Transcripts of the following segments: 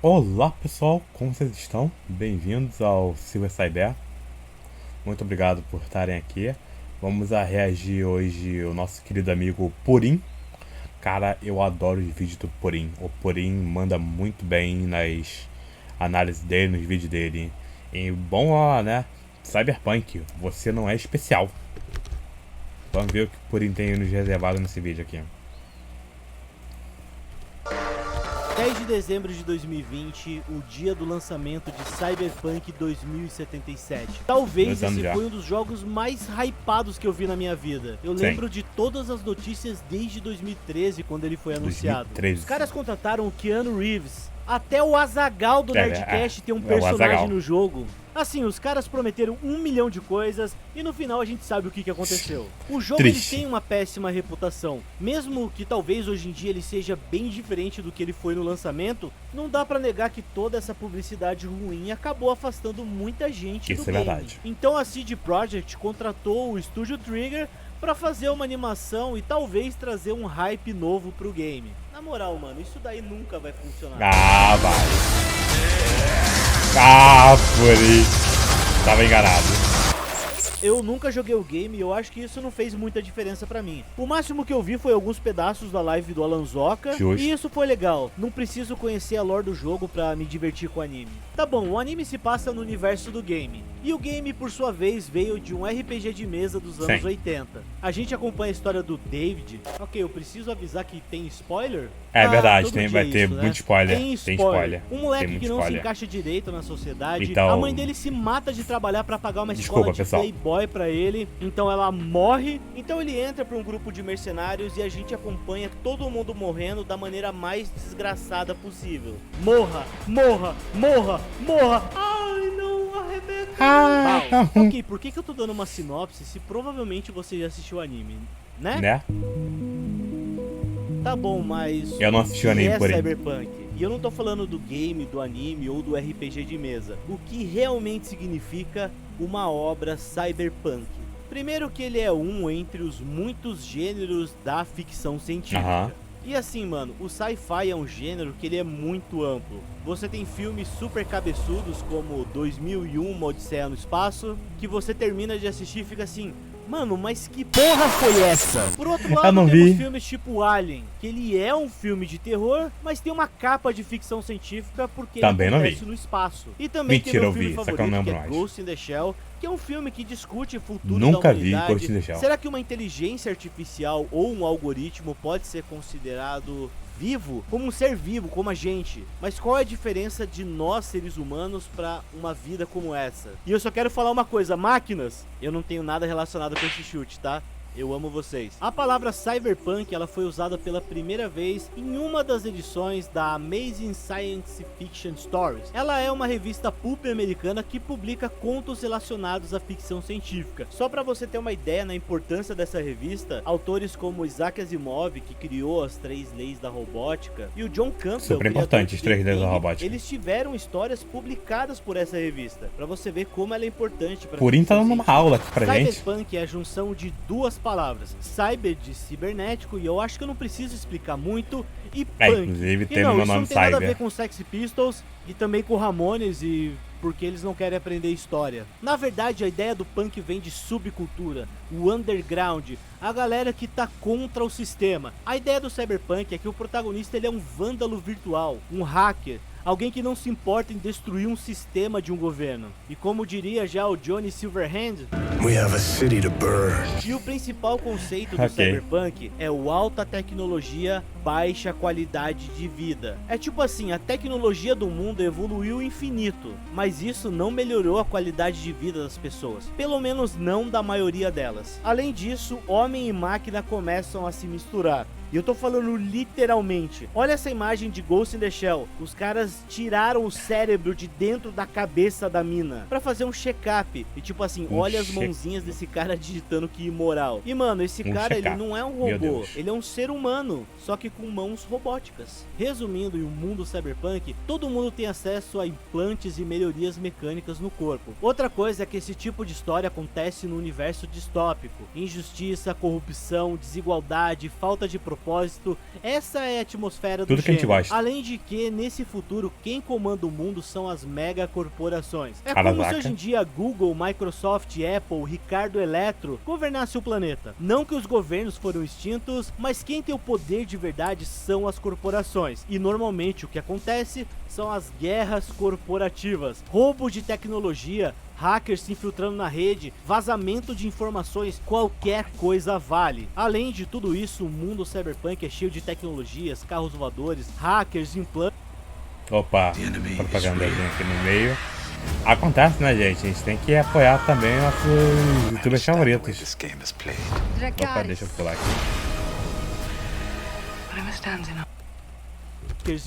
Olá pessoal, como vocês estão? Bem-vindos ao Silver Cyber. Muito obrigado por estarem aqui. Vamos a reagir hoje o nosso querido amigo Purim. Cara, eu adoro os vídeos do Purim. O Purim manda muito bem nas análises dele, nos vídeos dele. E bom lá, né? Cyberpunk, você não é especial. Vamos ver o que o Purim tem nos reservado nesse vídeo aqui. 10 de dezembro de 2020, o dia do lançamento de Cyberpunk 2077. Talvez esse foi um dos jogos mais hypados que eu vi na minha vida. Eu lembro de todas as notícias desde 2013, quando ele foi anunciado. 2013. Os caras contrataram o Keanu Reeves. Até o Azaghal do Nerdcast tem um personagem no jogo. Assim, os caras prometeram 1 milhão de coisas e no final a gente sabe o que aconteceu. O jogo ele tem uma péssima reputação. Mesmo que talvez hoje em dia ele seja bem diferente do que ele foi no lançamento, não dá pra negar que toda essa publicidade ruim acabou afastando muita gente do game. Verdade. Então a CD Projekt contratou o estúdio Trigger pra fazer uma animação e talvez trazer um hype novo pro game. Na moral, mano, isso daí nunca vai funcionar. Ah, vai. Por isso. Tava enganado. Eu nunca joguei o game e eu acho que isso não fez muita diferença pra mim. O máximo que eu vi foi alguns pedaços da live do Alan Zoka. E isso foi legal. Não preciso conhecer a lore do jogo pra me divertir com o anime. Tá bom, o anime se passa no universo do game. E o game, por sua vez, veio de um RPG de mesa dos anos 80. A gente acompanha a história do David. Ok, eu preciso avisar que tem spoiler? É verdade, vai ter muito spoiler. Tem spoiler. Um moleque que não se encaixa direito na sociedade. Então, a mãe dele se mata de trabalhar pra pagar uma escola de playboy pra ele, então ela morre, então ele entra pra um grupo de mercenários e a gente acompanha todo mundo morrendo da maneira mais desgraçada possível. Morra, morra, morra, morra. Ai, não, arrebenta. Ok, por que eu tô dando uma sinopse se provavelmente você já assistiu o anime, né? Tá bom, mas eu não assisti o anime, por Cyberpunk. E eu não tô falando do game, do anime ou do RPG de mesa. O que realmente significa uma obra cyberpunk? Primeiro que ele é um entre os muitos gêneros da ficção científica. E assim, mano, o sci-fi é um gênero que ele é muito amplo. Você tem filmes super cabeçudos como 2001, Uma Odisseia no Espaço, que você termina de assistir e fica assim... Mano, mas que porra foi essa? Por outro lado, temos filmes tipo Alien, que ele é um filme de terror, mas tem uma capa de ficção científica porque ele acontece no espaço. E também tem meu filme favorito, que é Ghost in the Shell, que é um filme que discute o futuro da humanidade. Ghost in the Shell. Será que uma inteligência artificial ou um algoritmo pode ser considerado vivo, como um ser vivo, como a gente? Mas qual é a diferença de nós, seres humanos, pra uma vida como essa? E eu só quero falar uma coisa, máquinas, eu não tenho nada relacionado com esse chute, tá? Eu amo vocês. A palavra cyberpunk, ela foi usada pela primeira vez em uma das edições da Amazing Science Fiction Stories. Ela é uma revista pulp americana que publica contos relacionados à ficção científica. Só pra você ter uma ideia na importância dessa revista, autores como Isaac Asimov, que criou as 3 leis da robótica, e o John Campbell, super importante, as 3 leis da robótica, eles tiveram histórias publicadas por essa revista, pra você ver como ela é importante pra Purim tá dando uma aula aqui pra gente. Cyberpunk é a junção de duas palavras, cyber de cibernético, e eu acho que eu não preciso explicar muito, e punk. Inclusive tem no meu nome não tem cyber. nada a ver com Sex Pistols e também com Ramones, e porque eles não querem aprender história. Na verdade, a ideia do punk vem de subcultura, o underground, a galera que tá contra o sistema. A ideia do cyberpunk é que o protagonista ele é um vândalo virtual, um hacker, alguém que não se importa em destruir um sistema de um governo. E como diria já o Johnny Silverhand, We have a city to burn. E o principal conceito do cyberpunk é o alta tecnologia, baixa qualidade de vida. É tipo assim, a tecnologia do mundo evoluiu infinito, mas isso não melhorou a qualidade de vida das pessoas. Pelo menos não da maioria delas. Além disso, homem e máquina começam a se misturar. E eu tô falando literalmente. Olha essa imagem de Ghost in the Shell. Os caras tiraram o cérebro de dentro da cabeça da mina pra fazer um check-up. E tipo assim, olha as mãozinhas desse cara digitando que imoral. E mano, esse cara, ele não é um robô. Ele é um ser humano, só que com mãos robóticas. Resumindo, em um mundo cyberpunk, todo mundo tem acesso a implantes e melhorias mecânicas no corpo. Outra coisa é que esse tipo de história acontece no universo distópico. Injustiça, corrupção, desigualdade, falta de propósito propósito. Essa é a atmosfera do tudo que a gente gênero. gosta. Além de que, nesse futuro, quem comanda o mundo são as megacorporações. É Caraca. como se hoje em dia Google, Microsoft, Apple, Ricardo Eletro governasse o planeta. Não que os governos foram extintos, mas quem tem o poder de verdade são as corporações. E normalmente o que acontece são as guerras corporativas, roubo de tecnologia, hackers se infiltrando na rede, vazamento de informações, qualquer coisa vale. Além de tudo isso, o mundo cyberpunk é cheio de tecnologias, carros voadores, hackers, implantes. Opa, propagandazinha aqui no meio. Acontece, né, gente? A gente tem que apoiar também nossos youtubers favoritos. Opa, deixa eu pular aqui.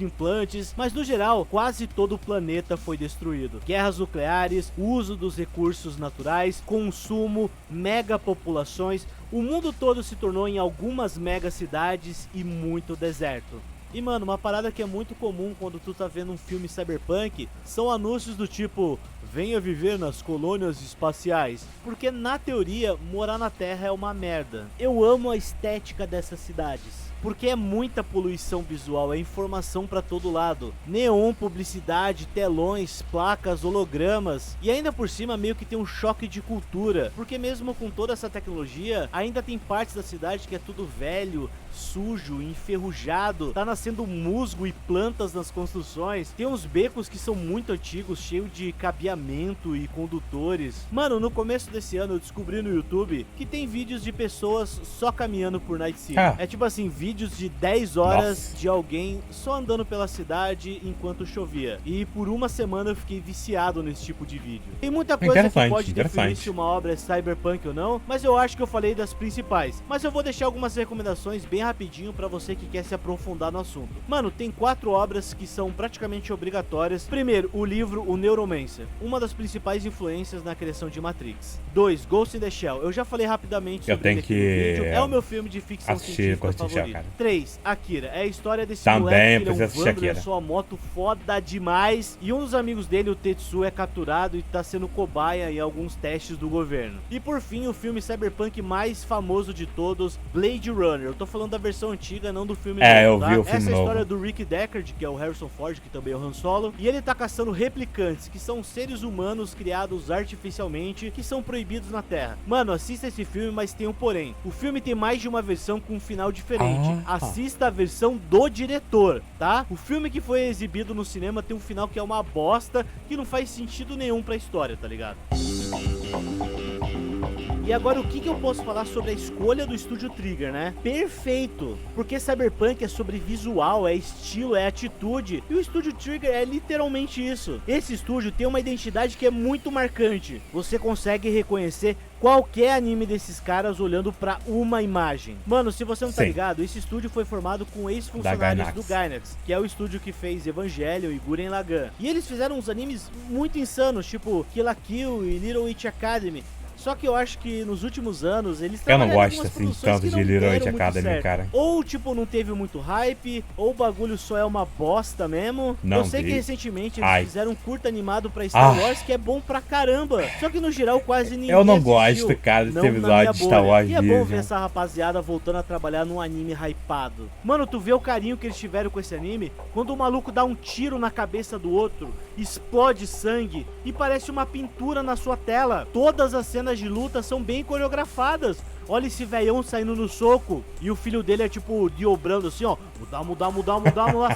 Implantes, mas no geral quase todo o planeta foi destruído. Guerras nucleares, uso dos recursos naturais, consumo, megapopulações, o mundo todo se tornou em algumas megacidades e muito deserto. E mano, uma parada que é muito comum quando tu tá vendo um filme cyberpunk são anúncios do tipo: venha viver nas colônias espaciais, porque na teoria morar na Terra é uma merda. Eu amo a estética dessas cidades, porque é muita poluição visual, é informação pra todo lado. Neon, publicidade, telões, placas, hologramas. E ainda por cima meio que tem um choque de cultura, porque mesmo com toda essa tecnologia, ainda tem partes da cidade que é tudo velho, sujo, enferrujado, tá nascendo musgo e plantas nas construções. Tem uns becos que são muito antigos, cheios de cabeamento e condutores. Mano, no começo desse ano eu descobri no YouTube que tem vídeos de pessoas só caminhando por Night City. É tipo assim, vídeos de 10 horas de alguém só andando pela cidade enquanto chovia. E por uma semana eu fiquei viciado nesse tipo de vídeo. Tem muita coisa que pode definir se uma obra é cyberpunk ou não, mas eu acho que eu falei das principais. Mas eu vou deixar algumas recomendações bem rapidinho pra você que quer se aprofundar no assunto. Mano, tem 4 obras que são praticamente obrigatórias. Primeiro, o livro O Neuromancer, uma das principais influências na criação de Matrix. 2, Ghost in the Shell. Eu já falei rapidamente sobre ele aqui no vídeo. É o meu filme de ficção científica favorito. 3, Akira. É a história desse moleque que ele é um vândalo, é sua moto foda demais. E um dos amigos dele, o Tetsu, é capturado e tá sendo cobaia em alguns testes do governo. E por fim, o filme cyberpunk mais famoso de todos, Blade Runner. Eu tô falando da versão antiga, não do filme novo, eu vi o filme Essa é a novo. história do Rick Deckard, que é o Harrison Ford, que também é o Han Solo. E ele tá caçando replicantes, que são seres humanos criados artificialmente, que são proibidos na Terra. Mano, assista esse filme, mas tem um porém. O filme tem mais de uma versão com um final diferente. Assista a versão do diretor, tá? O filme que foi exibido no cinema tem um final que é uma bosta, que não faz sentido nenhum pra história, tá ligado? E agora o que eu posso falar sobre a escolha do Estúdio Trigger, né? Perfeito! Porque Cyberpunk é sobre visual, é estilo, é atitude. E o Estúdio Trigger é literalmente isso. Esse estúdio tem uma identidade que é muito marcante. Você consegue reconhecer qualquer anime desses caras olhando pra uma imagem. Mano, se você não tá ligado, esse estúdio foi formado com ex-funcionários do Gainax, que é o estúdio que fez Evangelion e Gurren Lagann. E eles fizeram uns animes muito insanos, tipo Kill la Kill e Little Witch Academy. Só que eu acho que nos últimos anos eles eu não gosto assim tanto de Little Witch Academy, cara. Ou tipo, não teve muito hype, ou o bagulho só é uma bosta mesmo. Não, eu sei que recentemente eles fizeram um curta animado pra Star Wars que é bom pra caramba. Só que no geral quase ninguém eu não assistiu, gosto, cara, desse episódio de Star Wars. E é bom ver essa rapaziada voltando a trabalhar num anime hypado. Mano, tu vê o carinho que eles tiveram com esse anime quando o maluco dá um tiro na cabeça do outro, explode sangue e parece uma pintura na sua tela. Todas as cenas de luta são bem coreografadas. Olha esse velhão saindo no soco e o filho dele é tipo diobrando assim, ó, mudar,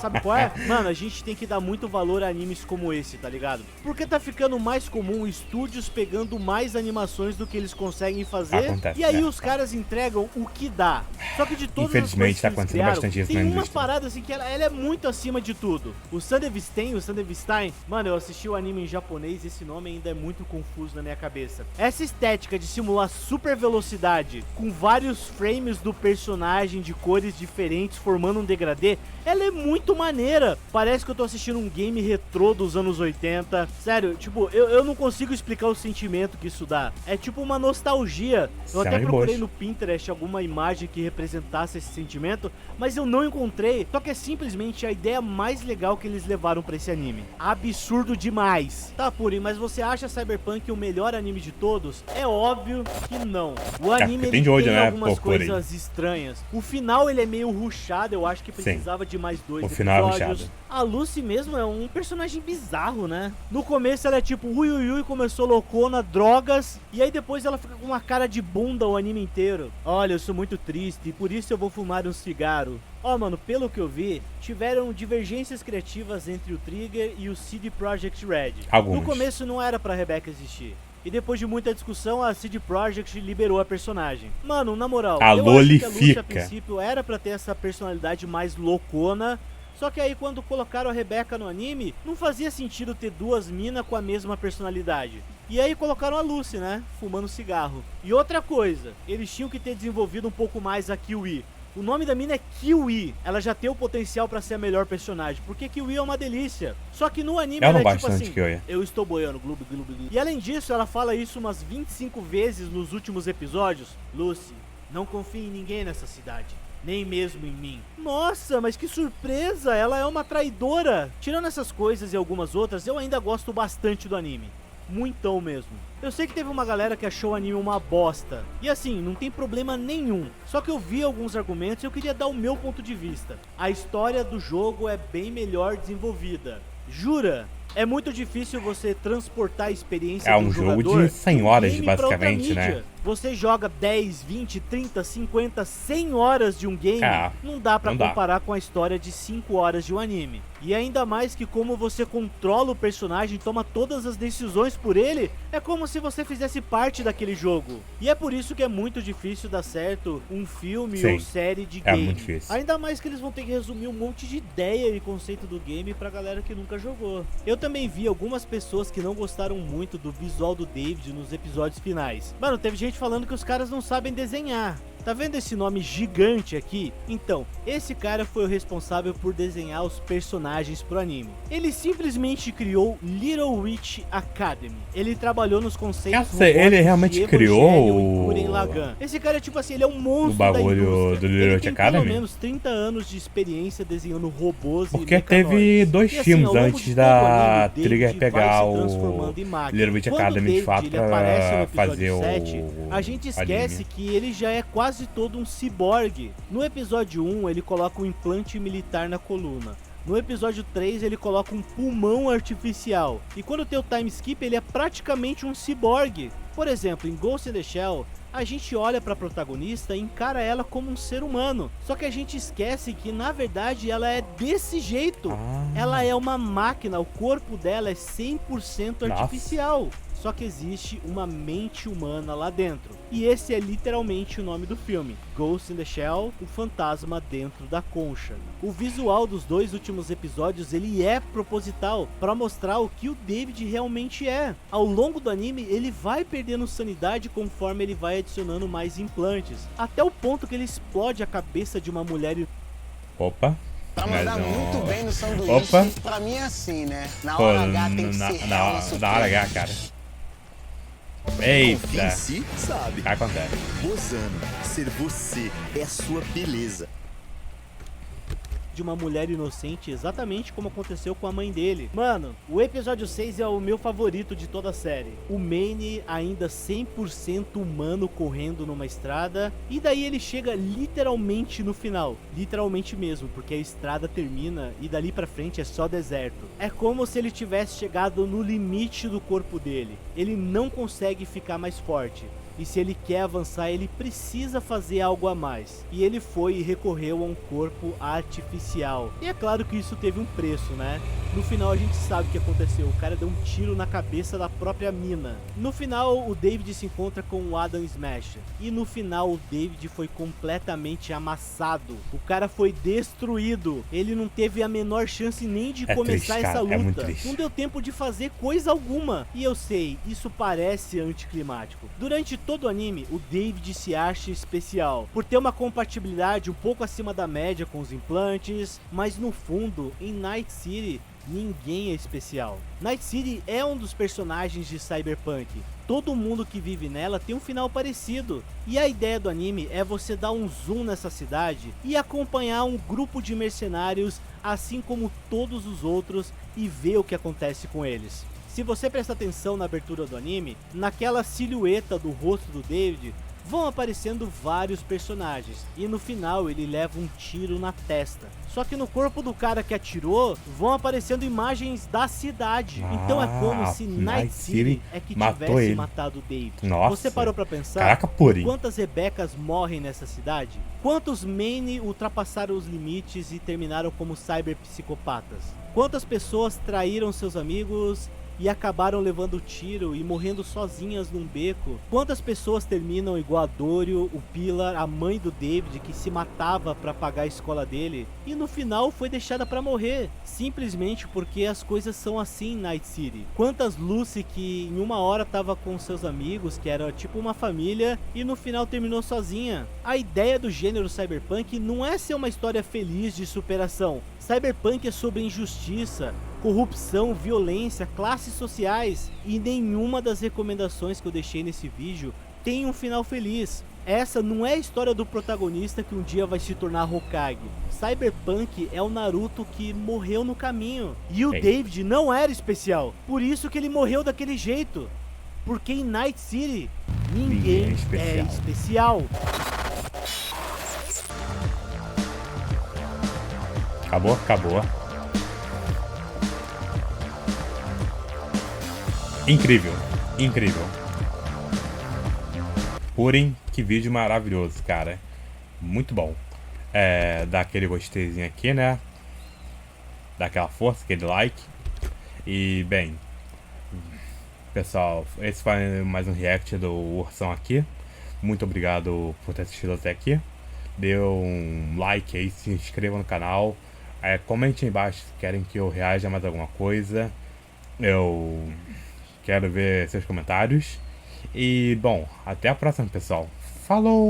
sabe qual é? Mano, a gente tem que dar muito valor a animes como esse, tá ligado? Porque tá ficando mais comum estúdios pegando mais animações do que eles conseguem fazer. Acontece, e aí os caras entregam o que dá. Só que de todas as coisas que tá acontecendo bastante isso na tem uma indústria. parada assim que ela é muito acima de tudo. O Sandevstein, mano, eu assisti o anime em japonês, esse nome ainda é muito confuso na minha cabeça. Essa estética de simular super velocidade com vários frames do personagem de cores diferentes formando um degradê, ela é muito maneira. Parece que eu tô assistindo um game retrô dos anos 80. Sério, tipo, eu não consigo explicar o sentimento que isso dá. É tipo uma nostalgia. Eu até procurei no Pinterest alguma imagem que representasse esse sentimento, mas eu não encontrei. Só que é simplesmente a ideia mais legal que eles levaram pra esse anime. Absurdo demais. Tá, Puri, mas você acha Cyberpunk o melhor anime de todos? É óbvio que não. O anime Pretende hoje, né? Algumas coisas estranhas. O final ele é meio rushado, eu acho que precisava de mais 2 episódios. Final é rushado. A Lucy mesmo é um personagem bizarro, né? No começo ela é tipo ui, começou loucona, drogas, e aí depois ela fica com uma cara de bunda o anime inteiro. Olha, eu sou muito triste e por isso eu vou fumar um cigarro. Ó, mano, pelo que eu vi, tiveram divergências criativas entre o Trigger e o CD Projekt Red. Algumas. No começo não era pra Rebecca existir. E depois de muita discussão, a CD Projekt liberou a personagem. Mano, na moral, eu acho que a Lucy a princípio era pra ter essa personalidade mais loucona. Só que aí quando colocaram a Rebecca no anime, não fazia sentido ter 2 minas com a mesma personalidade. E aí colocaram a Lucy, né, fumando cigarro. E outra coisa, eles tinham que ter desenvolvido um pouco mais a Kiwi. O nome da mina é Kiwi. Ela já tem o potencial pra ser a melhor personagem, porque Kiwi é uma delícia. Só que no anime ela é tipo assim, eu estou boiando, glub, glub, glub. E além disso, ela fala isso umas 25 vezes nos últimos episódios. Lucy, não confie em ninguém nessa cidade. Nem mesmo em mim. Nossa, mas que surpresa, ela é uma traidora. Tirando essas coisas e algumas outras, eu ainda gosto bastante do anime. Muitão mesmo. Eu sei que teve uma galera que achou o anime uma bosta. E assim, não tem problema nenhum. Só que eu vi alguns argumentos e eu queria dar o meu ponto de vista. A história do jogo é bem melhor desenvolvida. Jura? É muito difícil você transportar a experiência do jogador. É um jogo de 100 horas, basicamente, né? Você joga 10, 20, 30, 50, 100 horas de um game, não dá pra comparar com a história de 5 horas de um anime. E ainda mais que como você controla o personagem e toma todas as decisões por ele, é como se você fizesse parte daquele jogo. E é por isso que é muito difícil dar certo um filme ou série de game. Muito difícil. Ainda mais que eles vão ter que resumir um monte de ideia e conceito do game pra galera que nunca jogou. Eu também vi algumas pessoas que não gostaram muito do visual do David nos episódios finais. Mano, teve gente falando que os caras não sabem desenhar. Tá vendo esse nome gigante aqui? Então, esse cara foi o responsável por desenhar os personagens pro anime. Ele simplesmente criou Little Witch Academy. Ele trabalhou nos conceitos ele realmente criou o Esse cara é tipo assim, ele é um monstro o bagulho do Little Witch Academy. Pelo menos 30 anos de experiência desenhando robôs porque e teve 2 filmes antes da Trigger pegar o Little Witch Academy de fato pra fazer o a gente esquece que ele já é quase todo um ciborgue. No episódio 1 ele coloca um implante militar na coluna. No episódio 3 ele coloca um pulmão artificial. E quando tem o time skip ele é praticamente um ciborgue. Por exemplo, em Ghost in the Shell, a gente olha pra protagonista e encara ela como um ser humano. Só que a gente esquece que na verdade ela é desse jeito. Ela é uma máquina, o corpo dela é 100% artificial. Só que existe uma mente humana lá dentro. E esse é literalmente o nome do filme. Ghost in the Shell, o fantasma dentro da concha. O visual dos 2 últimos episódios, ele é proposital para mostrar o que o David realmente é. Ao longo do anime, ele vai perdendo sanidade conforme ele vai adicionando mais implantes. Até o ponto que ele explode a cabeça de uma mulher e... Opa! Pra mandar muito bem no sanduíche, pra mim é assim, né? Na hora H tem que ser real na hora H, cara. Eita! Confia em si, sabe? O que acontece? Rosano, ser você é a sua beleza. De uma mulher inocente, exatamente como aconteceu com a mãe dele. Mano, o episódio 6 é o meu favorito de toda a série. O Manny ainda 100% humano correndo numa estrada, e daí ele chega literalmente no final. Literalmente mesmo, porque a estrada termina e dali pra frente é só deserto. É como se ele tivesse chegado no limite do corpo dele. Ele não consegue ficar mais forte. E se ele quer avançar, ele precisa fazer algo a mais. E ele foi e recorreu a um corpo artificial. E é claro que isso teve um preço, né? No final a gente sabe o que aconteceu. O cara deu um tiro na cabeça da própria mina. No final o David se encontra com o Adam Smasher. E no final o David foi completamente amassado. O cara foi destruído. Ele não teve a menor chance nem de começar essa luta. Não deu tempo de fazer coisa alguma. E eu sei, isso parece anticlimático. Durante todo o anime, o David se acha especial, por ter uma compatibilidade um pouco acima da média com os implantes, mas no fundo, em Night City, ninguém é especial. Night City é um dos personagens de Cyberpunk. Todo mundo que vive nela tem um final parecido. E a ideia do anime é você dar um zoom nessa cidade e acompanhar um grupo de mercenários, assim como todos os outros, e ver o que acontece com eles. Se você prestar atenção na abertura do anime, naquela silhueta do rosto do David, vão aparecendo vários personagens e no final ele leva um tiro na testa. Só que no corpo do cara que atirou vão aparecendo imagens da cidade. Então é como se Night City é que tivesse matado o David. Nossa. Você parou pra pensar? Caraca, Purim. Quantas Rebecas morrem nessa cidade? Quantos Maine ultrapassaram os limites e terminaram como cyberpsicopatas? Quantas pessoas traíram seus amigos e acabaram levando tiro e morrendo sozinhas num beco? Quantas pessoas terminam igual a Dorio, o Pilar, a mãe do David que se matava pra pagar a escola dele e no final foi deixada pra morrer, simplesmente porque as coisas são assim em Night City? Quantas Lucy que em uma hora tava com seus amigos, que era tipo uma família, e no final terminou sozinha? A ideia do gênero cyberpunk não é ser uma história feliz de superação. Cyberpunk é sobre injustiça, corrupção, violência, classes sociais, e nenhuma das recomendações que eu deixei nesse vídeo tem um final feliz. Essa não é a história do protagonista que um dia vai se tornar Hokage. Cyberpunk é o Naruto que morreu no caminho. E o David não era especial, por isso que ele morreu daquele jeito. Porque em Night City, ninguém é especial. Acabou. Incrível. Purim, que vídeo maravilhoso, cara. Muito bom. Dá aquele gosteizinho aqui, né? Dá aquela força, aquele like. E, bem, pessoal, esse foi mais um react do Ursão aqui. Muito obrigado por ter assistido até aqui. Dê um like aí, se inscreva no canal. Comente aí embaixo se querem que eu reaja a mais alguma coisa. Eu quero ver seus comentários. E, bom, até a próxima, pessoal. Falou!